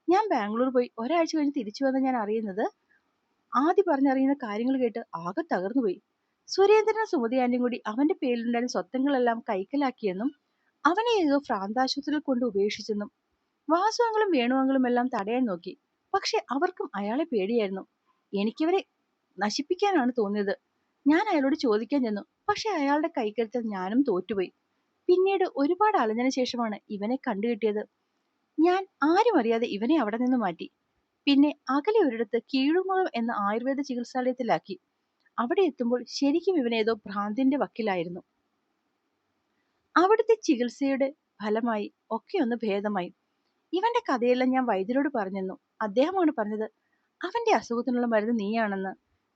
ഞാൻ ബാംഗ്ലൂർ പോയി ഒരാഴ്ച കഴിഞ്ഞ് തിരിച്ചു വന്ന ഞാൻ അറിയുന്നത്, ആദ്യം പറഞ്ഞറിയുന്ന കാര്യങ്ങൾ കേട്ട് ആകെ തകർന്നുപോയി. സുരേന്ദ്രനും സുമതി ആന്റിയും കൂടി അവന്റെ പേരിലുണ്ടായിരുന്ന സ്വത്തങ്ങളെല്ലാം കൈക്കലാക്കിയെന്നും അവനെ ഏതോ ഭ്രാന്താശുപത്രിയിൽ കൊണ്ട് ഉപേക്ഷിച്ചെന്നും. വാസു അങ്കിളും വേണു അങ്കിളും എല്ലാം തടയാൻ നോക്കി. പക്ഷെ അവർക്കും അയാളെ പേടിയായിരുന്നു. എനിക്കവരെ നശിപ്പിക്കാനാണ് തോന്നിയത്. ഞാൻ അയാളോട് ചോദിക്കാൻ ചെന്നു. പക്ഷെ അയാളുടെ കൈക്കരുത്തിൽ ഞാനും തോറ്റുപോയി. പിന്നീട് ഒരുപാട് അലഞ്ഞതിനു ശേഷമാണ് ഇവനെ കണ്ടുകിട്ടിയത്. ഞാൻ ആരും അറിയാതെ ഇവനെ അവിടെ നിന്ന് മാറ്റി. പിന്നെ അകലെ ഒരിടത്ത് കീഴുമുഖം എന്ന ആയുർവേദ ചികിത്സാലയത്തിലാക്കി. അവിടെ എത്തുമ്പോൾ ശരിക്കും ഇവനേതോ ഭ്രാന്തിന്റെ വക്കിലായിരുന്നു. അവിടുത്തെ ചികിത്സയുടെ ഫലമായി ഒക്കെ ഒന്ന് ഭേദമായി. ഇവന്റെ കഥയെല്ലാം ഞാൻ വൈദ്യരോട് പറഞ്ഞെന്നു. അദ്ദേഹമാണ് പറഞ്ഞത് അവന്റെ അസുഖത്തിനുള്ള മരുന്ന് നീയാണെന്ന്.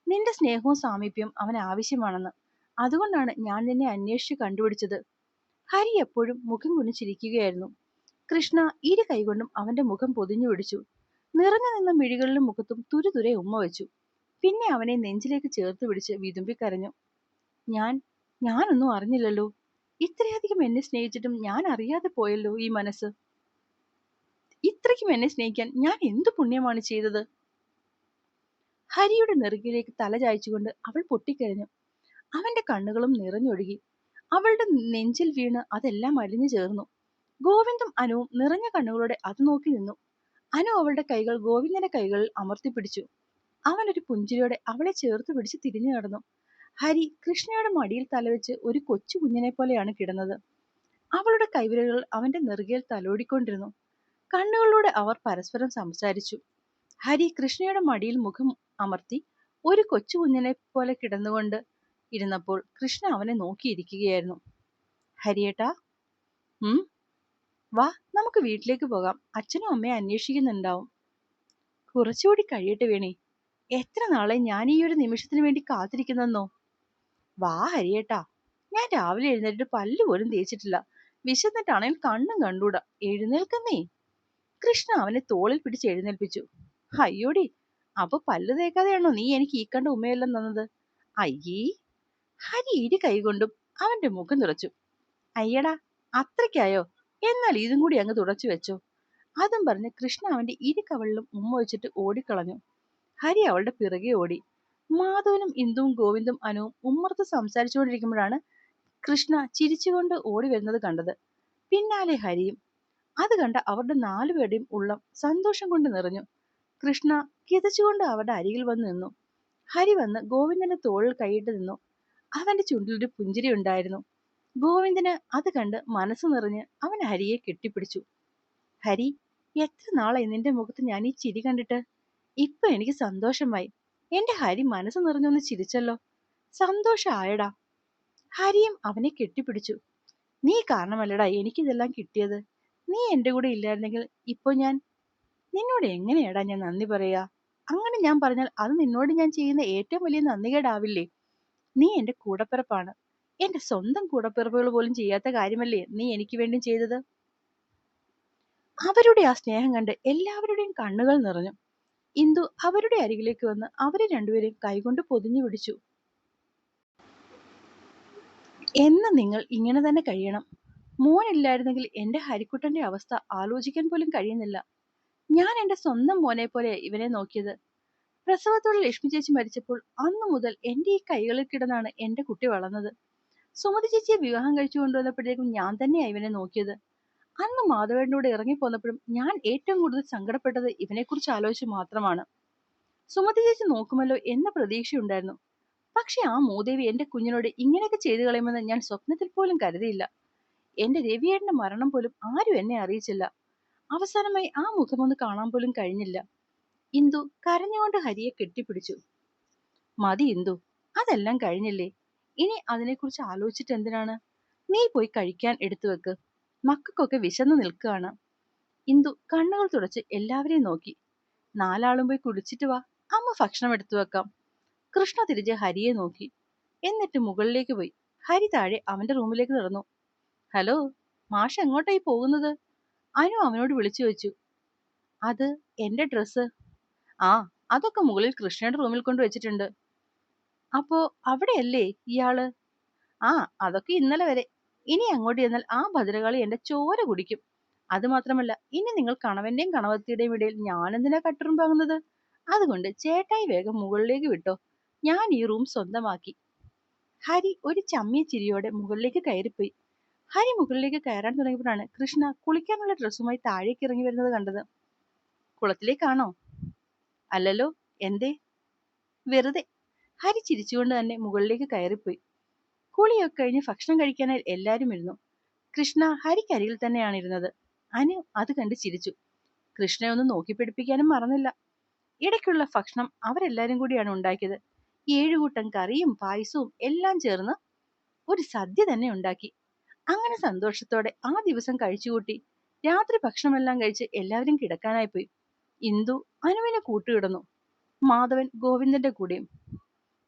നിന്റെ സ്നേഹവും സാമീപ്യവും അവന് ആവശ്യമാണെന്ന്. അതുകൊണ്ടാണ് ഞാൻ നിന്നെ അന്വേഷിച്ച് കണ്ടുപിടിച്ചത്. ഹരി എപ്പോഴും മുഖം കുനിച്ചിരിക്കുകയായിരുന്നു. കൃഷ്ണ ഇരു കൈകൊണ്ടും അവന്റെ മുഖം പൊതിഞ്ഞു പിടിച്ചു. നിറഞ്ഞു നിന്ന മിഴികളിലും മുഖത്തും തുരുതുരെ ഉമ്മ വെച്ചു. പിന്നെ അവനെ നെഞ്ചിലേക്ക് ചേർത്ത് പിടിച്ച് വിതുമ്പിക്കരഞ്ഞു. ഞാനൊന്നും അറിഞ്ഞില്ലല്ലോ. ഇത്രയധികം എന്നെ സ്നേഹിച്ചിട്ടും ഞാൻ അറിയാതെ പോയല്ലോ ഈ മനസ്സ്. ഇത്രയ്ക്കും എന്നെ സ്നേഹിക്കാൻ ഞാൻ എന്തു പുണ്യമാണ് ചെയ്തത്? ഹരിയുടെ നെറുകിലേക്ക് തല ചായ്ച്ചുകൊണ്ട് അവൾ പൊട്ടിക്കരഞ്ഞു. അവന്റെ കണ്ണുകളും നിറഞ്ഞൊഴുകി. അവളുടെ നെഞ്ചിൽ വീണ് അതെല്ലാം അലിഞ്ഞു ചേർന്നു. ഗോവിന്ദും അനുവും നിറഞ്ഞ കണ്ണുകളോടെ അത് നോക്കി നിന്നു. അനു അവളുടെ കൈകൾ ഗോവിന്ദന്റെ കൈകളിൽ അമർത്തിപ്പിടിച്ചു. അവൻ ഒരു പുഞ്ചിരിയോടെ അവളെ ചേർത്ത് പിടിച്ച് തിരിഞ്ഞു നടന്നു. ഹരി കൃഷ്ണയുടെ മടിയിൽ തലവെച്ച് ഒരു കൊച്ചു കുഞ്ഞിനെ പോലെയാണ് കിടന്നത്. അവളുടെ കൈവിരലുകൾ അവന്റെ നെറുകയിൽ തലോടിക്കൊണ്ടിരുന്നു. കണ്ണുകളിലൂടെ അവർ പരസ്പരം സംസാരിച്ചു. ഹരി കൃഷ്ണയുടെ മടിയിൽ മുഖം അമർത്തി ഒരു കൊച്ചു കുഞ്ഞിനെ പോലെ കിടന്നുകൊണ്ട് ഇരുന്നപ്പോൾ കൃഷ്ണ അവനെ നോക്കിയിരിക്കുകയായിരുന്നു. ഹരിയേട്ടാ, വാ, നമുക്ക് വീട്ടിലേക്ക് പോകാം. അച്ഛനും അമ്മയെ അന്വേഷിക്കുന്നുണ്ടാവും. കുറച്ചുകൂടി കഴിയട്ടെ വേണി. എത്ര നാളെ ഞാൻ ഈ ഒരു നിമിഷത്തിന് വേണ്ടി കാത്തിരിക്കുന്നെന്നോ. വാ ഹരിയേട്ടാ, ഞാൻ രാവിലെ എഴുന്നേറ്റ് പല്ല് പോലും തേച്ചിട്ടില്ല. വിശന്നിട്ടാണെങ്കിൽ കണ്ണും കണ്ടൂടാ. എഴുന്നേൽക്കുന്നേ. കൃഷ്ണ അവനെ തോളിൽ പിടിച്ച് എഴുന്നേൽപ്പിച്ചു. അയ്യോടി, അപ്പൊ പല്ല് തേക്കാതെയാണോ നീ എനിക്ക് ഈ കണ്ട ഉമ്മയെല്ലാം തന്നത്? അയ്യേ. ഹരി ഇരു കൈകൊണ്ടും അവന്റെ മുഖം തുറച്ചു. അയ്യടാ, അത്രയ്ക്കായോ? എന്നാൽ ഇതും കൂടി അങ്ങ് തുടച്ചു വെച്ചോ. അതും പറഞ്ഞ് കൃഷ്ണ അവന്റെ ഇരു കവളിലും ഉമ്മ വെച്ചിട്ട് ഓടിക്കളഞ്ഞു. ഹരി അവളുടെ പിറകെ ഓടി. മാധവനും ഇന്ദുവും ഗോവിന്ദും അനുവും ഉമ്മർത്ത് സംസാരിച്ചുകൊണ്ടിരിക്കുമ്പോഴാണ് കൃഷ്ണ ചിരിച്ചുകൊണ്ട് ഓടി വരുന്നത് കണ്ടത്. പിന്നാലെ ഹരിയും. അത് കണ്ട അവരുടെ നാലുപേരുടെയും ഉള്ളം സന്തോഷം കൊണ്ട് നിറഞ്ഞു. കൃഷ്ണ കിതച്ചുകൊണ്ട് അവരുടെ അരികിൽ വന്ന് നിന്നു. ഹരി വന്ന് ഗോവിന്ദന്റെ തോളിൽ കൈയിട്ട് നിന്നു. അവന്റെ ചുണ്ടിലൊരു പുഞ്ചിരി ഉണ്ടായിരുന്നു. ഗോവിന്ദന് അത് കണ്ട് മനസ്സ് നിറഞ്ഞ് അവൻ ഹരിയെ കെട്ടിപ്പിടിച്ചു. ഹരി, എത്ര നാളായി നിന്റെ മുഖത്ത് ഞാൻ ഈ ചിരി കണ്ടിട്ട്. ഇപ്പൊ എനിക്ക് സന്തോഷമായി. എന്റെ ഹരി മനസ്സ് നിറഞ്ഞൊന്ന് ചിരിച്ചല്ലോ. സന്തോഷായടാ. ഹരിയും അവനെ കെട്ടിപ്പിടിച്ചു. നീ കാരണമല്ലടാ എനിക്കിതെല്ലാം കിട്ടിയത്. നീ എന്റെ കൂടെ ഇല്ലായിരുന്നെങ്കിൽ ഇപ്പൊ ഞാൻ നിന്നോട് എങ്ങനെയാടാ ഞാൻ നന്ദി പറയാ? അങ്ങനെ ഞാൻ പറഞ്ഞാൽ അത് നിന്നോട് ഞാൻ ചെയ്യുന്ന ഏറ്റവും വലിയ നന്ദികേടാവില്ലേ? നീ എന്റെ കൂടപ്പിറപ്പാണ്. എന്റെ സ്വന്തം കൂടപ്പിറപ്പുകൾ പോലും ചെയ്യാത്ത കാര്യമല്ലേ നീ എനിക്ക് വേണ്ടി ചെയ്തത്. അവരുടെ ആ സ്നേഹം കണ്ട് എല്ലാവരുടെയും കണ്ണുകൾ നിറഞ്ഞു. ഇന്ദു അവരുടെ അരികിലേക്ക് വന്ന് അവരെ രണ്ടുപേരെയും കൈകൊണ്ട് പൊതിഞ്ഞു പിടിച്ചു. എന്ന് നിങ്ങൾ ഇങ്ങനെ തന്നെ കഴിയണം. മോനില്ലായിരുന്നെങ്കിൽ എന്റെ ഹരിക്കുട്ടന്റെ അവസ്ഥ ആലോചിക്കാൻ പോലും കഴിയുന്നില്ല. ഞാൻ എന്റെ സ്വന്തം മോനെ പോലെ ഇവനെ നോക്കിയത്. പ്രസവത്തോടെ ലക്ഷ്മി ചേച്ചി മരിച്ചപ്പോൾ അന്നു മുതൽ എന്റെ ഈ കൈകളിൽ കിടന്നാണ് എന്റെ കുട്ടി വളർന്നത്. സുമതി ചേച്ചിയെ വിവാഹം കഴിച്ചു കൊണ്ടുവന്നപ്പോഴേക്കും ഞാൻ തന്നെയാ ഇവനെ നോക്കിയത്. അന്ന് മാധവേട്ടൻ്റെ കൂടെ ഇറങ്ങിപ്പോന്നപ്പോഴും ഞാൻ ഏറ്റവും കൂടുതൽ സങ്കടപ്പെട്ടത് ഇവനെക്കുറിച്ച് ആലോചിച്ച് മാത്രമാണ്. സുമതി ചേച്ചി നോക്കുമല്ലോ എന്ന പ്രതീക്ഷയുണ്ടായിരുന്നു. പക്ഷെ ആ മൂദേവി എന്റെ കുഞ്ഞിനോട് ഇങ്ങനെയൊക്കെ ചെയ്തു കളയുമെന്ന് ഞാൻ സ്വപ്നത്തിൽ പോലും കരുതിയില്ല. എന്റെ രവിയേട്ടന്റെ മരണം പോലും ആരും എന്നെ അറിയിച്ചില്ല. അവസാനമായി ആ മുഖമൊന്ന് കാണാൻ പോലും കഴിഞ്ഞില്ല. ഇന്ദു കരഞ്ഞുകൊണ്ട് ഹരിയെ കെട്ടിപ്പിടിച്ചു. മതി ഇന്ദു, അതെല്ലാം കഴിഞ്ഞില്ലേ. ഇനി അതിനെക്കുറിച്ച് ആലോചിച്ചിട്ട് എന്തിനാണ്? നീ പോയി കഴിക്കാൻ എടുത്തു വെക്ക്. മക്കൾക്കൊക്കെ വിശന്നു നിൽക്കുകയാണ്. ഇന്ദു കണ്ണുകൾ തുടച്ച് എല്ലാവരെയും നോക്കി. നാലാളും പോയി കുടിച്ചിട്ട് വാ, അമ്മ ഭക്ഷണം എടുത്തു വെക്കാം. കൃഷ്ണ തിരിച്ച് ഹരിയെ നോക്കി. എന്നിട്ട് മുകളിലേക്ക് പോയി. ഹരി താഴെ അവന്റെ റൂമിലേക്ക് നടന്നു. ഹലോ, മാഷ് എങ്ങോട്ടായി പോകുന്നത്? അനു അവനോട് വിളിച്ചു വെച്ചു. അത് എന്റെ ഡ്രസ്സ്. ആ, അതൊക്കെ മുകളിൽ കൃഷ്ണയുടെ റൂമിൽ കൊണ്ട് വെച്ചിട്ടുണ്ട്. അപ്പോ അവിടെയല്ലേ ഇയാള്? ആ, അതൊക്കെ ഇന്നലെ വരെ. ഇനി അങ്ങോട്ട് ചെന്നാൽ ആ ഭദ്രകാളി എന്റെ ചോര കുടിക്കും. അത് മാത്രമല്ല, ഇനി നിങ്ങൾ കണവന്റെയും കണവത്തിയുടെയും ഇടയിൽ ഞാനെന്തിനാ കട്ടുറുമ്പാകുന്നത്? അതുകൊണ്ട് ചേട്ടായി വേഗം മുകളിലേക്ക് വിട്ടോ. ഞാൻ ഈ റൂം സ്വന്തമാക്കി. ഹരി ഒരു ചമ്മിയ ചിരിയോടെ മുകളിലേക്ക് കയറിപ്പോയി. ഹരി മുകളിലേക്ക് കയറാൻ തുടങ്ങിയപ്പോഴാണ് കൃഷ്ണ കുളിക്കാനുള്ള ഡ്രസ്സുമായി താഴേക്ക് ഇറങ്ങി വരുന്നത് കണ്ടത്. കുളത്തിലേക്കാണോ? അല്ലല്ലോ, എന്തേ? വെറുതെ. ഹരി ചിരിച്ചുകൊണ്ട് തന്നെ മുകളിലേക്ക് കയറിപ്പോയി. കുളിയൊക്കെ കഴിഞ്ഞ് ഭക്ഷണം കഴിക്കാനായി എല്ലാവരും ഇരുന്നു. കൃഷ്ണ ഹരിക്കരികിൽ തന്നെയാണ് ഇരുന്നത്. അനു അത് കണ്ട് ചിരിച്ചു. കൃഷ്ണയെ ഒന്ന് നോക്കി പിടിപ്പിക്കാനും മറന്നില്ല. ഇടയ്ക്കുള്ള ഭക്ഷണം അവരെല്ലാരും കൂടിയാണ് ഉണ്ടാക്കിയത്. 7 കൂട്ടം കറിയും പായസവും എല്ലാം ചേർന്ന് ഒരു സദ്യ തന്നെ ഉണ്ടാക്കി. അങ്ങനെ സന്തോഷത്തോടെ ആ ദിവസം കഴിച്ചുകൂട്ടി രാത്രി ഭക്ഷണമെല്ലാം കഴിച്ച് എല്ലാവരും കിടക്കാനായി പോയി. ഇന്ദു അനുവിനെ കൂട്ടുകിടന്നു. മാധവൻ ഗോവിന്ദന്റെ കൂടെയും.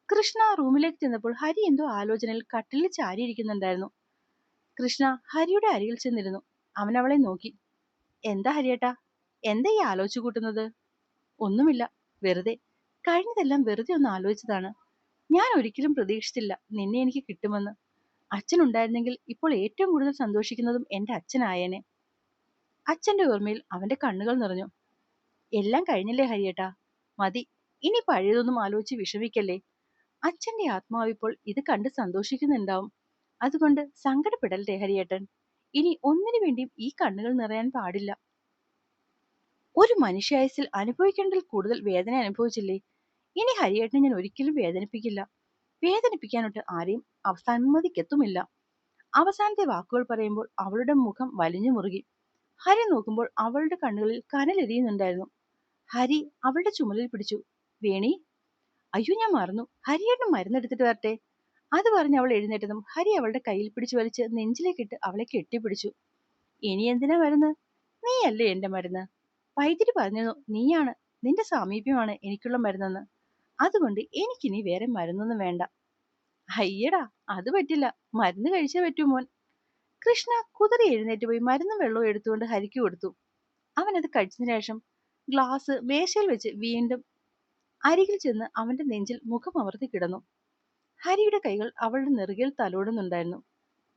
കൃഷ്ണ റൂമിലേക്ക് ചെന്നപ്പോൾ ഹരി എന്തോ ആലോചനയിൽ കട്ടിലിൽ ചാരിയിരിക്കുന്നുണ്ടായിരുന്നു. കൃഷ്ണ ഹരിയുടെ അരികിൽ ചെന്നിരുന്നു. അവൻ അവളെ നോക്കി. എന്താ ഹരിയേട്ടാ, എന്താ ഈ ആലോചിച്ചു കൂട്ടുന്നത്? ഒന്നുമില്ല, വെറുതെ. കഴിഞ്ഞതെല്ലാം വെറുതെ ഒന്ന് ആലോചിച്ചതാണ്. ഞാൻ ഒരിക്കലും പ്രതീക്ഷിച്ചില്ല നിന്നെ എനിക്ക് കിട്ടുമെന്ന്. അച്ഛനുണ്ടായിരുന്നെങ്കിൽ ഇപ്പോൾ ഏറ്റവും കൂടുതൽ സന്തോഷിക്കുന്നതും എന്റെ അച്ഛനായേനെ. അച്ഛന്റെ ഓർമ്മയിൽ അവന്റെ കണ്ണുകൾ നിറഞ്ഞു. എല്ലാം കഴിഞ്ഞില്ലേ ഹരിയേട്ടാ, മതി. ഇനി പഴയതൊന്നും ആലോചിച്ച് വിഷമിക്കല്ലേ. അച്ഛന്റെ ആത്മാവിപ്പോൾ ഇത് കണ്ട് സന്തോഷിക്കുന്നുണ്ടാവും. അതുകൊണ്ട് സങ്കടപ്പെടല്ലേ ഹരിയേട്ടൻ. ഇനി ഒന്നിനു വേണ്ടിയും ഈ കണ്ണുകൾ നിറയാൻ പാടില്ല. ഒരു മനുഷ്യായുസ്സിൽ അനുഭവിക്കേണ്ടതിൽ കൂടുതൽ വേദന അനുഭവിച്ചില്ലേ? ഇനി ഹരിയേട്ടനെ ഞാൻ ഒരിക്കലും വേദനിപ്പിക്കില്ല. വേദനിപ്പിക്കാനൊട്ട് ആരെയും സമ്മതിക്കെത്തുമില്ല. അവസാനത്തെ വാക്കുകൾ പറയുമ്പോൾ അവളുടെ മുഖം വലിഞ്ഞു മുറുകി. ഹരി നോക്കുമ്പോൾ അവളുടെ കണ്ണുകളിൽ കനലെരിയുന്നുണ്ടായിരുന്നു. ഹരി അവളുടെ ചുമലിൽ പിടിച്ചു. വേണി, അയ്യോ ഞാൻ മറന്നു, ഹരിയേട്ടൻ മരുന്നെടുത്തിട്ട് വരട്ടെ. അത് പറഞ്ഞ് അവൾ എഴുന്നേറ്റതും ഹരി അവളുടെ കയ്യിൽ പിടിച്ചു വലിച്ച് നെഞ്ചിലേക്കിട്ട് അവളെ കെട്ടിപ്പിടിച്ചു. ഇനി എന്തിനാ മരുന്ന്? നീയല്ലേ എന്റെ മരുന്ന്. വൈദ്യര് പറഞ്ഞു നീയാണ്, നിന്റെ സാമീപ്യമാണ് എനിക്കുള്ള മരുന്നെന്ന്. അതുകൊണ്ട് എനിക്കിനി വേറെ മരുന്നൊന്നും വേണ്ട. അയ്യടാ, അത് പറ്റില്ല, മരുന്ന് കഴിച്ചേ പറ്റൂ മോൻ. കൃഷ്ണ കുതിരി എഴുന്നേറ്റ് പോയി മരുന്നും വെള്ളവും എടുത്തുകൊണ്ട് ഹരിക്ക് കൊടുത്തു. അവൻ അത് കഴിച്ചതിന് ശേഷം ഗ്ലാസ് മേശയിൽ വെച്ച് വീണ്ടും അരികിൽ ചെന്ന് അവന്റെ നെഞ്ചിൽ മുഖം അമർത്തി കിടന്നു. ഹരിയുടെ കൈകൾ അവളുടെ നെറുകയിൽ തലോടുന്നുണ്ടായിരുന്നു.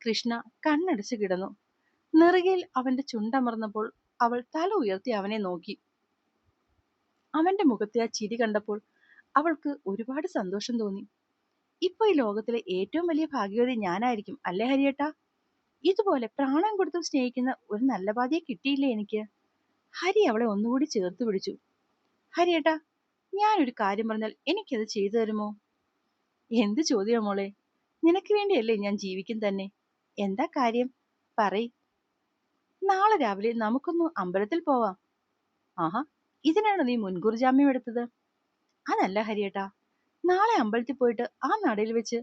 കൃഷ്ണ കണ്ണടച്ചു കിടന്നു. നെറുകയിൽ അവന്റെ ചുണ്ടമർന്നപ്പോൾ അവൾ തല ഉയർത്തി അവനെ നോക്കി. അവന്റെ മുഖത്തെ ആ ചിരി കണ്ടപ്പോൾ അവൾക്ക് ഒരുപാട് സന്തോഷം തോന്നി. ഇപ്പൊ ഈ ലോകത്തിലെ ഏറ്റവും വലിയ ഭാഗ്യവതി ഞാനായിരിക്കും അല്ലേ ഹരിയേട്ടാ? ഇതുപോലെ പ്രാണൻ കൊടുത്തും സ്നേഹിക്കുന്ന ഒരു നല്ല ഭാര്യയെ കിട്ടിയില്ലേ എനിക്ക്. ഹരി അവളെ ഒന്നുകൂടി ചേർത്ത് പിടിച്ചു. ഹരിയേട്ടാ, ഞാനൊരു കാര്യം പറഞ്ഞാൽ എനിക്കത് ചെയ്തു തരുമോ? എന്ത് ചോദ്യം മോളെ, നിനക്ക് വേണ്ടിയല്ലേ ഞാൻ ജീവിക്കും തന്നെ. എന്താ കാര്യം പറയ്. നാളെ രാവിലെ നമുക്കൊന്ന് അമ്പലത്തിൽ പോവാം. ആഹാ, ഇതിനാണോ നീ മുൻകൂർ ജാമ്യം എടുത്തത്? അതല്ല ഹരിയേട്ടാ, നാളെ അമ്പലത്തിൽ പോയിട്ട് ആ നടയിൽ വെച്ച്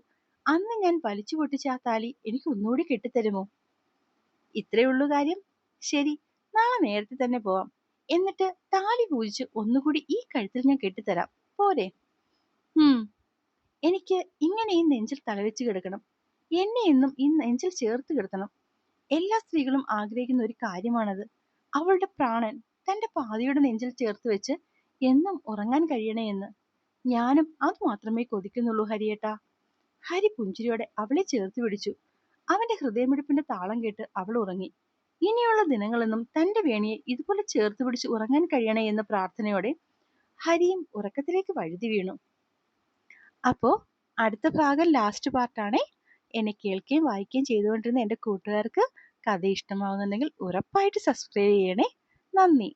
അന്ന് ഞാൻ വലിച്ചു പൊട്ടിച്ച ആ താലി എനിക്ക് ഒന്നുകൂടി കെട്ടിത്തരുമോ? ഇത്രേ ഉള്ളൂ കാര്യം. ശരി, നാളെ നേരത്തെ തന്നെ പോവാം. എന്നിട്ട് താലി പൂജിച്ച് ഒന്നുകൂടി ഈ കഴുത്തിൽ ഞാൻ കെട്ടിത്തരാം, പോരെ? ഉം എനിക്ക് ഇങ്ങനെ ഈ നെഞ്ചിൽ തലവെച്ച് കിടക്കണം. എന്നെ എന്നും ഈ നെഞ്ചിൽ ചേർത്ത് കിടത്തണം. എല്ലാ സ്ത്രീകളും ആഗ്രഹിക്കുന്ന ഒരു കാര്യമാണത്. അവളുടെ പ്രാണൻ തന്റെ പാതിയുടെ നെഞ്ചിൽ ചേർത്ത് വെച്ച് എന്നും ഉറങ്ങാൻ കഴിയണേ എന്ന്. ഞാനും അത് മാത്രമേ കൊതിക്കുന്നുള്ളൂ ഹരിയേട്ടാ. ഹരി പുഞ്ചിരിയോടെ അവളെ ചേർത്ത് പിടിച്ചു. അവന്റെ ഹൃദയമിടിപ്പിന്റെ താളം കേട്ട് അവൾ ഉറങ്ങി. ഇനിയുള്ള ദിനങ്ങളെന്നും തന്റെ വേണിയെ ഇതുപോലെ ചേർത്ത് പിടിച്ച് ഉറങ്ങാൻ കഴിയണേ എന്ന പ്രാർത്ഥനയോടെ ഹരിയും ഉറക്കത്തിലേക്ക് വഴുതി വീണു. അപ്പോ അടുത്ത ഭാഗം ലാസ്റ്റ് പാർട്ടാണേ. എന്നെ കേൾക്കുകയും വായിക്കുകയും ചെയ്തുകൊണ്ടിരുന്ന എൻ്റെ കൂട്ടുകാർക്ക് കഥ ഇഷ്ടമാവുന്നുണ്ടെങ്കിൽ ഉറപ്പായിട്ട് സബ്സ്ക്രൈബ് ചെയ്യണേ. നന്ദി.